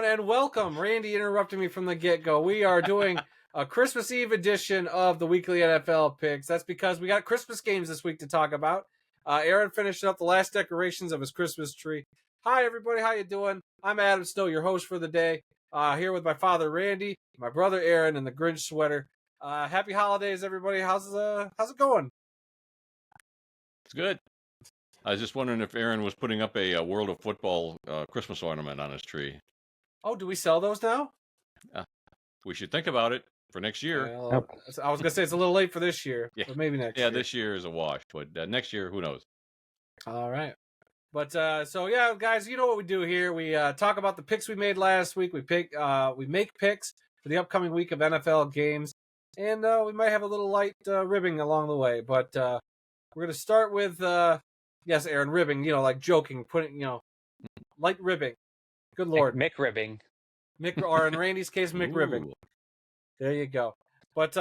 and welcome. Randy interrupted me from the get-go. We are doing a Christmas Eve edition of the weekly NFL picks. That's because we got Christmas games this week to talk about. Aaron finished up the last decorations of his Christmas tree. Hi, everybody. How you doing? I'm Adam Snow, your host for the day. Here with my father, Randy, my brother, Aaron, and the Grinch sweater. Happy holidays, everybody. How's it going? It's good. I was just wondering if Aaron was putting up a World of Football Christmas ornament on his tree. Oh, do we sell those now? We should think about it for next year. Well, I was going to say it's a little late for this year, Yeah. but maybe next year. Yeah, this year is a wash, but next year, who knows? All right. But so yeah, guys, you know what we do here. We talk about the picks we made last week. We make picks for the upcoming week of NFL games, and we might have a little light ribbing along the way. But we're gonna start with yes, Aaron, ribbing. You know, like joking, putting light ribbing. Good lord, Mick ribbing. Mick, or in Randy's case, Mick ribbing. Ooh. There you go. But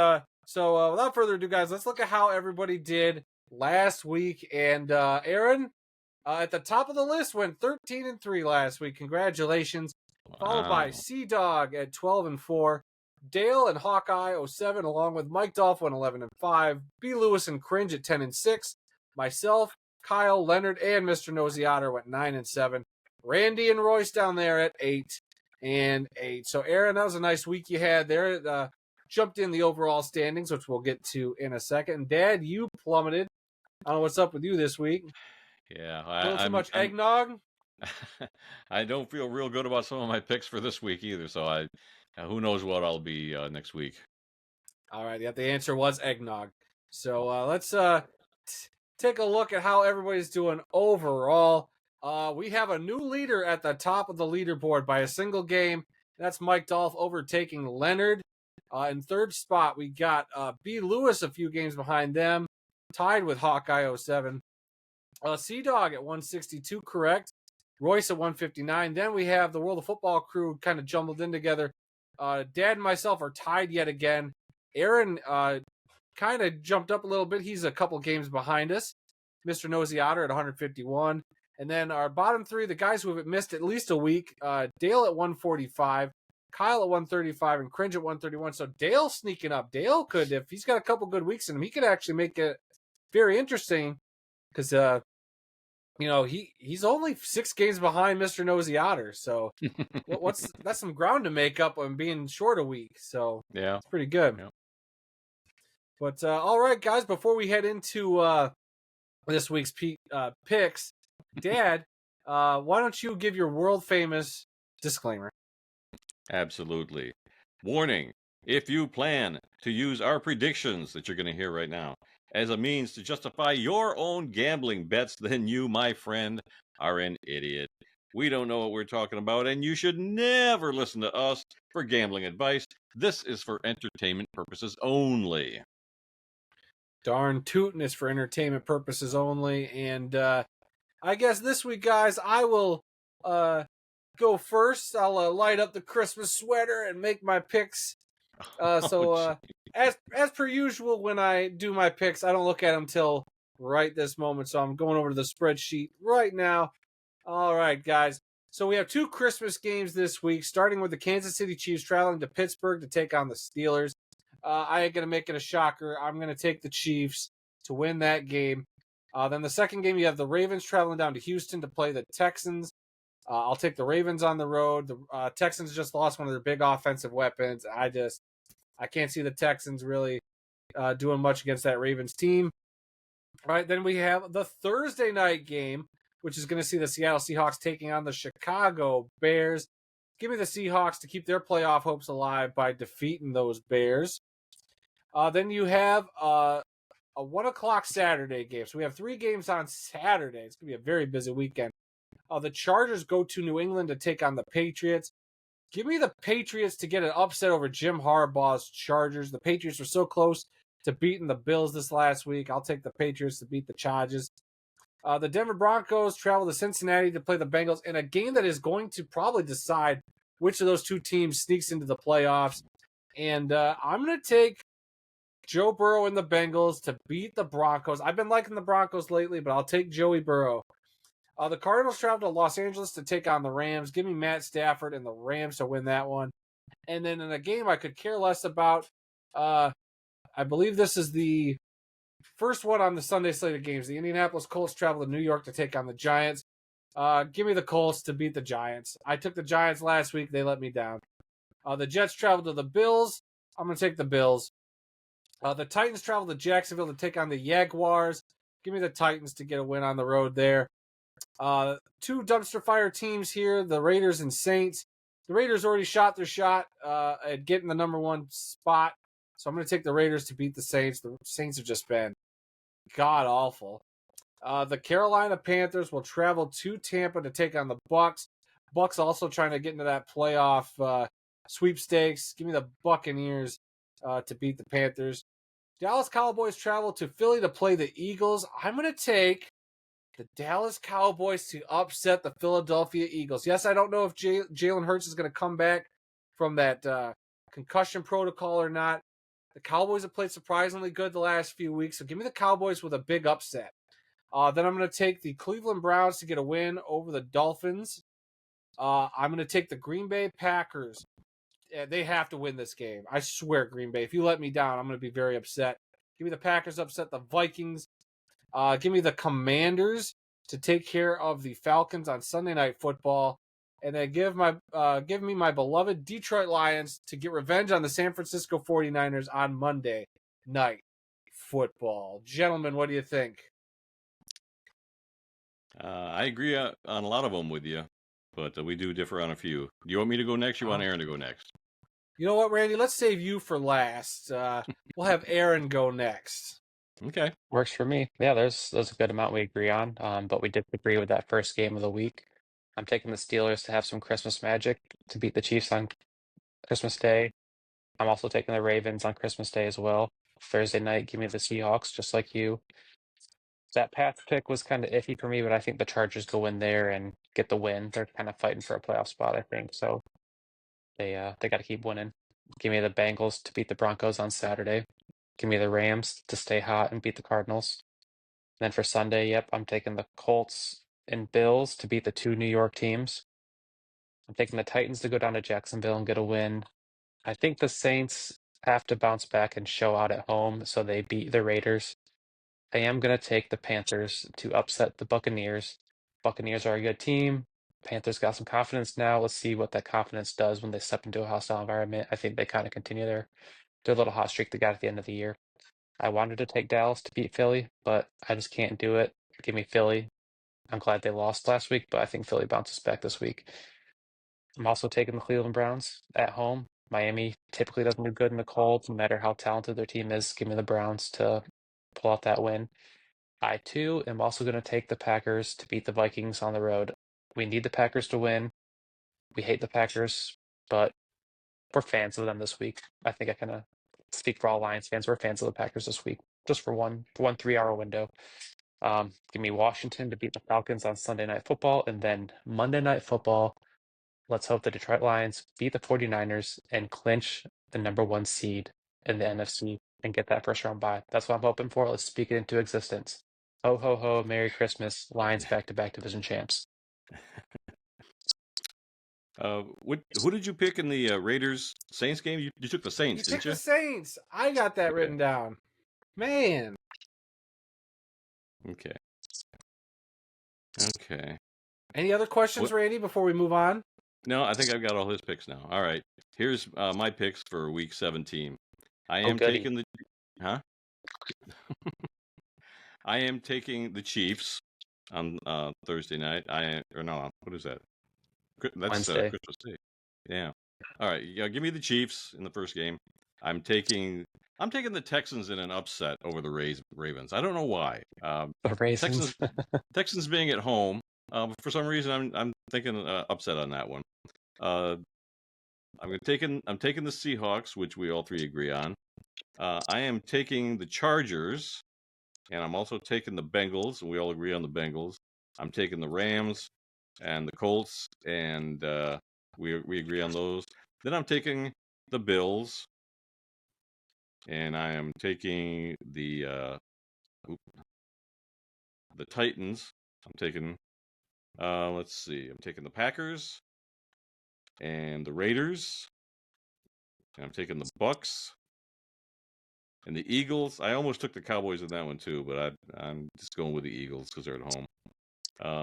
so without further ado, guys, let's look at how everybody did last week. And Aaron. At the top of the list went 13-3 last week. Congratulations. Followed by Sea-Dog at 12-4. Dale and Hawkeye 07, along with Mike Dolph went 11-5. B. Lewis and Cringe at 10-6. Myself, Kyle, Leonard, and Mr. Nosy Otter went 9-7. Randy and Royce down there at 8-8. So Aaron, that was a nice week you had there. Jumped in the overall standings, which we'll get to in a second. And Dad, you plummeted. I don't know what's up with you this week. Yeah, A little too much eggnog. I don't feel real good about some of my picks for this week either. So who knows what I'll be next week. All right, yeah, the answer was eggnog. So let's take a look at how everybody's doing overall. We have a new leader at the top of the leaderboard by a single game. That's Mike Dolph overtaking Leonard. In third spot, we got B. Lewis a few games behind them, tied with Hawkeye 07. Sea-Dog at 162, correct. Royce at 159. Then we have the World of Football crew kind of jumbled in together. Dad and myself are tied yet again. Aaron kind of jumped up a little bit. He's a couple games behind us. Mr. Nosy Otter at 151. And then our bottom three, the guys who have missed at least a week, Dale at 145, Kyle at 135, and Cringe at 131. So Dale sneaking up. Dale could, if he's got a couple good weeks in him, he could actually make it very interesting. Because, he's only 6 games behind Mr. Nosy Otter. So that's some ground to make up on being short a week. So yeah, it's pretty good. Yeah. But all right, guys, before we head into this week's picks, Dad, why don't you give your world famous disclaimer? Absolutely. Warning. If you plan to use our predictions that you're going to hear right now as a means to justify your own gambling bets, then you, my friend, are an idiot. We don't know what we're talking about, and you should never listen to us for gambling advice. This is for entertainment purposes only. Darn tootin' is for entertainment purposes only. And I guess this week, guys, I will go first. I'll light up the Christmas sweater and make my picks. As per usual, when I do my picks, I don't look at them till right this moment. So I'm going over to the spreadsheet right now. All right, guys. So we have 2 Christmas games this week, starting with the Kansas City Chiefs traveling to Pittsburgh to take on the Steelers. I ain't going to make it a shocker. I'm going to take the Chiefs to win that game. Then the second game, you have the Ravens traveling down to Houston to play the Texans. I'll take the Ravens on the road. The Texans just lost one of their big offensive weapons. I can't see the Texans really doing much against that Ravens team. All right, then we have the Thursday night game, which is going to see the Seattle Seahawks taking on the Chicago Bears. Give me the Seahawks to keep their playoff hopes alive by defeating those Bears. Then you have a 1 o'clock Saturday game. So we have 3 games on Saturday. It's going to be a very busy weekend. The Chargers go to New England to take on the Patriots. Give me the Patriots to get an upset over Jim Harbaugh's Chargers. The Patriots were so close to beating the Bills this last week. I'll take the Patriots to beat the Chargers. The Denver Broncos travel to Cincinnati to play the Bengals in a game that is going to probably decide which of those 2 teams sneaks into the playoffs. And I'm going to take Joe Burrow and the Bengals to beat the Broncos. I've been liking the Broncos lately, but I'll take Joey Burrow The Cardinals travel to Los Angeles to take on the Rams. Give me Matt Stafford and the Rams to win that one. And then in a game I could care less about, I believe this is the first one on the Sunday slate of games. The Indianapolis Colts travel to New York to take on the Giants. Give me the Colts to beat the Giants. I took the Giants last week. They let me down. The Jets travel to the Bills. I'm going to take the Bills. The Titans travel to Jacksonville to take on the Jaguars. Give me the Titans to get a win on the road there. Two dumpster fire teams here, the Raiders and Saints. The Raiders already shot their shot at getting the number one spot. So I'm going to take the Raiders to beat the Saints. The Saints have just been god awful. The Carolina Panthers will travel to Tampa to take on the Bucks. Bucks also trying to get into that playoff sweepstakes. Give me the Buccaneers to beat the Panthers. Dallas Cowboys travel to Philly to play the Eagles. I'm going to take the Dallas Cowboys to upset the Philadelphia Eagles. Yes, I don't know if Jalen Hurts is going to come back from that concussion protocol or not. The Cowboys have played surprisingly good the last few weeks, so give me the Cowboys with a big upset. Then I'm going to take the Cleveland Browns to get a win over the Dolphins. I'm going to take the Green Bay Packers. They have to win this game. I swear, Green Bay. If you let me down, I'm going to be very upset. Give me the Packers upset the Vikings. Give me the Commanders to take care of the Falcons on Sunday Night Football. And then give me my beloved Detroit Lions to get revenge on the San Francisco 49ers on Monday Night Football. Gentlemen, what do you think? I agree on a lot of them with you, but we do differ on a few. Do you want me to go next? Or you want Aaron to go next? You know what, Randy? Let's save you for last. We'll have Aaron go next. Okay. Works for me. Yeah, there's a good amount we agree on, but we did agree with that first game of the week. I'm taking the Steelers to have some Christmas magic to beat the Chiefs on Christmas Day. I'm also taking the Ravens on Christmas Day as well. Thursday night, give me the Seahawks, just like you. That Pats pick was kind of iffy for me, but I think the Chargers go in there and get the win. They're kind of fighting for a playoff spot, I think. So they got to keep winning. Give me the Bengals to beat the Broncos on Saturday. Give me the Rams to stay hot and beat the Cardinals. Then for Sunday, yep, I'm taking the Colts and Bills to beat the two New York teams. I'm taking the Titans to go down to Jacksonville and get a win. I think the Saints have to bounce back and show out at home, so they beat the Raiders. I am going to take the Panthers to upset the Buccaneers. Buccaneers are a good team. Panthers got some confidence now. Let's see what that confidence does when they step into a hostile environment. I think they kind of continue their little hot streak they got at the end of the year. I wanted to take Dallas to beat Philly, but I just can't do it. Give me Philly. I'm glad they lost last week, but I think Philly bounces back this week. I'm also taking the Cleveland Browns at home. Miami typically doesn't do good in the cold, no matter how talented their team is. Give me the Browns to pull out that win. I too am also going to take the Packers to beat the Vikings on the road. We need the Packers to win. We hate the Packers, but we're fans of them this week. I think I kind of speak for all Lions fans. We're fans of the Packers this week, just for one 3 hour window. Give me Washington to beat the Falcons on Sunday Night Football, and then Monday Night Football. Let's hope the Detroit Lions beat the 49ers and clinch the number one seed in the NFC and get that first round bye. That's what I'm hoping for. Let's speak it into existence. Ho, ho, ho. Merry Christmas. Lions back-to-back division champs. Who did you pick in the Raiders Saints game? You took the Saints, You didn't took you? the Saints. I got that written down. Man. Okay. Okay. Any other questions, Randy, before we move on? No, I think I've got all his picks now. All right. Here's my picks for week 17. I am goody. taking the huh? I am taking the Chiefs on Thursday night. What is that? That's Wednesday. Christmas Day. Yeah. All right. Yeah, give me the Chiefs in the first game. I'm taking the Texans in an upset over the Ravens. I don't know why. The raisins. Texans being at home. For some reason, I'm thinking upset on that one. I'm taking the Seahawks, which we all three agree on. I am taking the Chargers, and I'm also taking the Bengals, and we all agree on the Bengals. I'm taking the Rams and the Colts, and we agree on those. Then I'm taking the Bills, and I am taking the Titans. I'm taking Let's see. I'm taking the Packers and the Raiders. And I'm taking the Bucks and the Eagles. I almost took the Cowboys in that one too, but I'm just going with the Eagles because they're at home.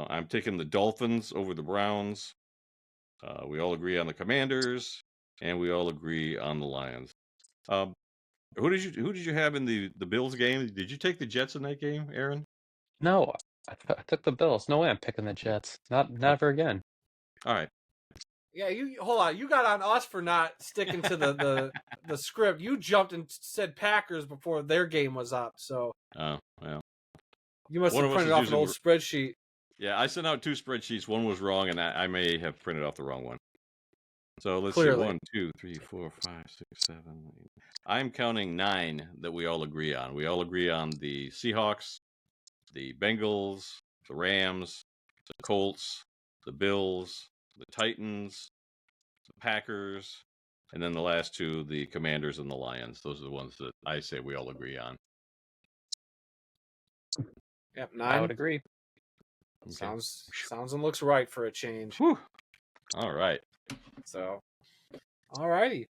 I'm taking the Dolphins over the Browns. We all agree on the Commanders, and we all agree on the Lions. Who did you have in the Bills game? Did you take the Jets in that game, Aaron? No, I took the Bills. No way I'm picking the Jets. Never again. All right. Yeah, you hold on. You got on us for not sticking to the script. You jumped and said Packers before their game was up, so Oh, well. you must One have of us printed is off an using old spreadsheet. Yeah, I sent out 2 spreadsheets. One was wrong, and I may have printed off the wrong one. So let's see. Clearly. 1, 2, 3, 4, 5, 6, 7, 8. I'm counting 9 that we all agree on. We all agree on the Seahawks, the Bengals, the Rams, the Colts, the Bills, the Titans, the Packers, and then the last 2, the Commanders and the Lions. Those are the ones that I say we all agree on. Yep, I 9. would agree. Okay. Sounds and looks right for a change. Whew. All right. So, all righty.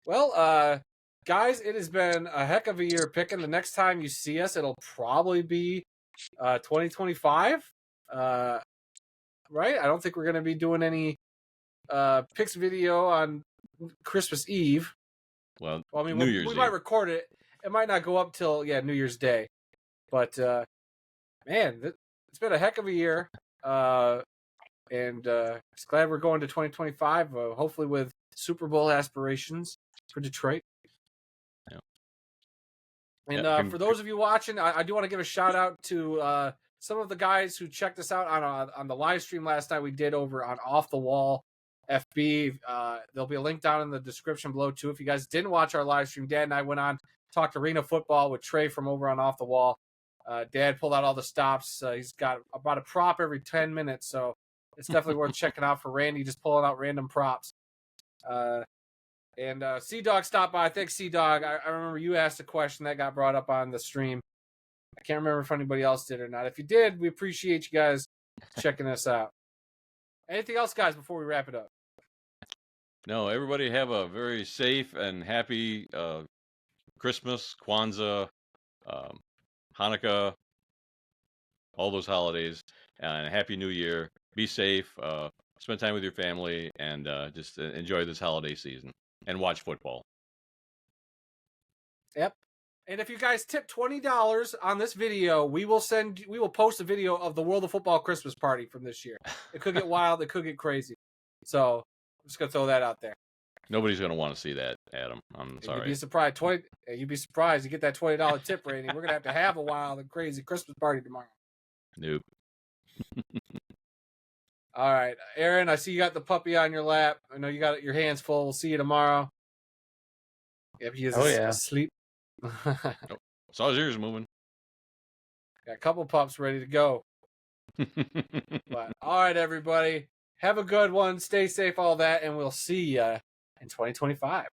Well, guys, it has been a heck of a year picking. The next time you see us, it'll probably be 2025. Right? I don't think we're going to be doing any picks video on Christmas Eve. Well, I mean, New Year's we Eve. might record it. It might not go up till New Year's Day. But man, it's been a heck of a year. And just glad we're going to 2025. Hopefully with Super Bowl aspirations for Detroit. Yeah. And for those of you watching, I do want to give a shout out to some of the guys who checked us out on the live stream last night we did over on Off the Wall FB. There'll be a link down in the description below too. If you guys didn't watch our live stream, Dad and I went on, talked arena football with Trey from over on Off the Wall. Dad pulled out all the stops. He's got about a prop every 10 minutes, so it's definitely worth checking out for Randy, just pulling out random props. And C-Dog stopped by. Thanks, C-Dog. I remember you asked a question that got brought up on the stream. I can't remember if anybody else did or not. If you did, we appreciate you guys checking us out. Anything else, guys, before we wrap it up? No, everybody have a very safe and happy Christmas, Kwanzaa, Hanukkah, all those holidays, and a happy New Year. Be safe, spend time with your family, and just enjoy this holiday season and watch football. Yep. And if you guys tip $20 on this video, we will post a video of the World of Football Christmas party from this year. It could get wild, it could get crazy. So I'm just gonna throw that out there. Nobody's gonna want to see that, Adam. I'm sorry. You'd be surprised. You'd be surprised. You get that $20 tip rating. We're gonna have a wild and crazy Christmas party tomorrow. Nope. All right, Aaron. I see you got the puppy on your lap. I know you got your hands full. We'll see you tomorrow. Yep, he is asleep. Saw his ears moving. Got a couple pups ready to go. But all right, everybody. Have a good one. Stay safe, all that, and we'll see you in 2025.